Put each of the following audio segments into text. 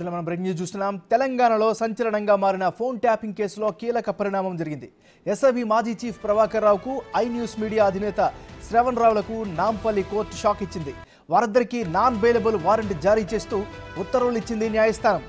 మనం breaking news చూస్తున్నాం. తెలంగాణలో సంచలనంగా మారిన ఫోన్ ట్యాపింగ్ కేసులో కీలక పరిణామం జరిగింది. ఎస్ఐబి మాజీ చీఫ్ ప్రభాకర్ రావుకు, ఐ న్యూస్ మీడియా అధినేత శ్రవణ్ రావులకు నాంపల్లి కోర్టు షాక్ ఇచ్చింది. వారిద్దరికీ నాన్ బెయిలబుల్ వారెంట్ జారీ చేస్తూ ఉత్తర్వులు ఇచ్చింది న్యాయస్థానం.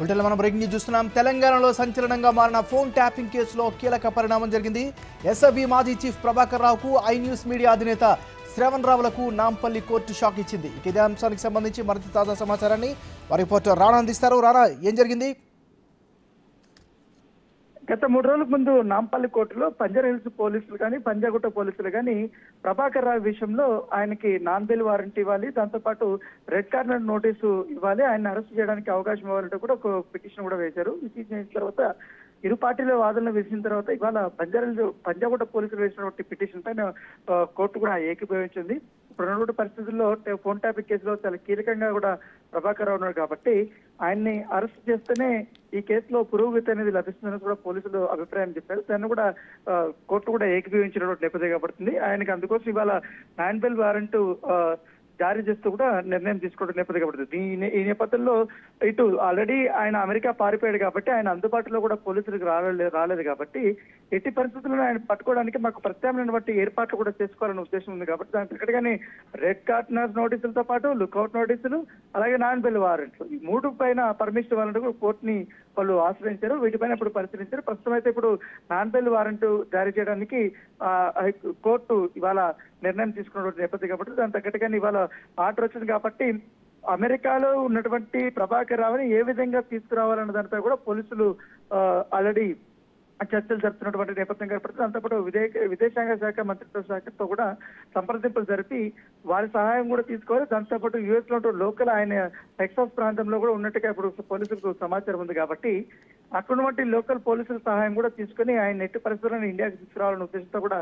మనం బ్రేకింగ్ న్యూస్ చూస్తున్నాం. తెలంగాణలో సంచలనంగా మారిన ఫోన్ ట్యాపింగ్ కేసులో కీలక పరిణామం జరిగింది. ఎస్ఐబి మాజీ చీఫ్ ప్రభాకర్ రావుకు, ఐ న్యూస్ మీడియా అధినేత శ్రవణ్ రావులకు నాంపల్లి కోర్టు షాక్ ఇచ్చింది. ఇదే అంశానికి సంబంధించి మరింత తాజా సమాచారాన్ని మా రిపోర్టర్ రాణా అందిస్తారు. రాణా, ఏం జరిగింది? గత 3 రోజుల ముందు నాంపల్లి కోర్టులో పంజాహిల్స్ పోలీసులు కానీ, పంజాగుట్ట పోలీసులు కానీ ప్రభాకర్ రావు విషయంలో ఆయనకి నాన్ బెయిల్ వారెంట్ ఇవ్వాలి, దాంతోపాటు రెడ్ కార్నర్ నోటీసు ఇవ్వాలి, ఆయన అరెస్ట్ చేయడానికి అవకాశం ఇవ్వాలంటే కూడా ఒక పిటిషన్ కూడా వేశారు. చేసిన తర్వాత ఇరు పార్టీల వాదనలు వేసిన తర్వాత ఇవాళ పంజాగుట్ట పోలీసులు వేసినటువంటి పిటిషన్ పైన కోర్టు కూడా ఏకీభవించింది. ఇప్పుడున్నటువంటి పరిస్థితుల్లో ఫోన్ ట్యాపింగ్ కేసులో చాలా కీలకంగా కూడా ప్రభాకర్ రావు ఉన్నారు కాబట్టి ఆయన్ని అరెస్ట్ చేస్తేనే ఈ కేసులో పురోగతి అనేది లభిస్తుందని కూడా పోలీసులు అభిప్రాయం చెప్పారు. దాన్ని కూడా కోర్టు కూడా ఏకీభవించినటువంటి నేపథ్యం కాబడుతుంది. ఆయనకి అందుకోసం ఇవాళ నాన్ బెయిల్ వారెంట్ జారీ చేస్తూ కూడా నిర్ణయం తీసుకోవడం నేపథ్యం కాబడుతుంది. ఈ నేపథ్యంలో ఇటు ఆల్రెడీ ఆయన అమెరికా పారిపోయాడు కాబట్టి ఆయన అందుబాటులో కూడా పోలీసులకు రాలేదు కాబట్టి ఎట్టి పరిస్థితుల్లో ఆయన పట్టుకోవడానికి మాకు ప్రత్యామ్నాయమైనటువంటి ఏర్పాట్లు కూడా చేసుకోవాలనే ఉద్దేశం ఉంది కాబట్టి దాని ప్రకారంగానే రెడ్ కార్నర్ నోటీసులతో పాటు లుక్అవుట్ నోటీసులు, అలాగే నాన్ బెయిల్ వారెంట్లు, ఈ 3 పైన పర్మిషన్ ఇవ్వాలంటూ కోర్టుని వాళ్ళు ఆశ్రయించారు. వీటిపైన ఇప్పుడు పరిశీలించారు. ప్రస్తుతం అయితే ఇప్పుడు నాన్ బెయిల్ వారెంట్ జారీ చేయడానికి కోర్టు ఇవాళ నిర్ణయం తీసుకున్నటువంటి నేపథ్యం కాబట్టి దాని తగ్గట్టుగానే ఇవాళ ఆర్డర్ వచ్చింది కాబట్టి అమెరికాలో ఉన్నటువంటి ప్రభాకర్ రావుని ఏ విధంగా తీసుకురావాలన్న దానిపై కూడా పోలీసులు ఆల్రెడీ చర్చలు జరుపుతున్నటువంటి నేపథ్యం కనపడుతుంది. దాంతోపాటు విదేశాంగ శాఖ మంత్రిత్వ శాఖతో కూడా సంప్రదింపులు జరిపి వారి సహాయం కూడా తీసుకోవాలి. దాంతోపాటు యుఎస్ లో లోకల్ ఆయన టెక్సాస్ ప్రాంతంలో కూడా ఉన్నట్టుగా ఇప్పుడు పోలీసులకు సమాచారం ఉంది కాబట్టి అక్కడ లోకల్ పోలీసుల సహాయం కూడా తీసుకుని ఆయన ఎట్టి పరిస్థితులను ఇండియాకి తీసుకురావాలనే ఉద్దేశంతో కూడా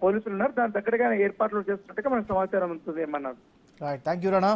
పోలీసులు ఉన్నారు. దాని దగ్గరగా ఏర్పాట్లు చేస్తున్నట్టుగా మనకు సమాచారం ఉంటుంది ఏమన్నారు. Thank you Rana.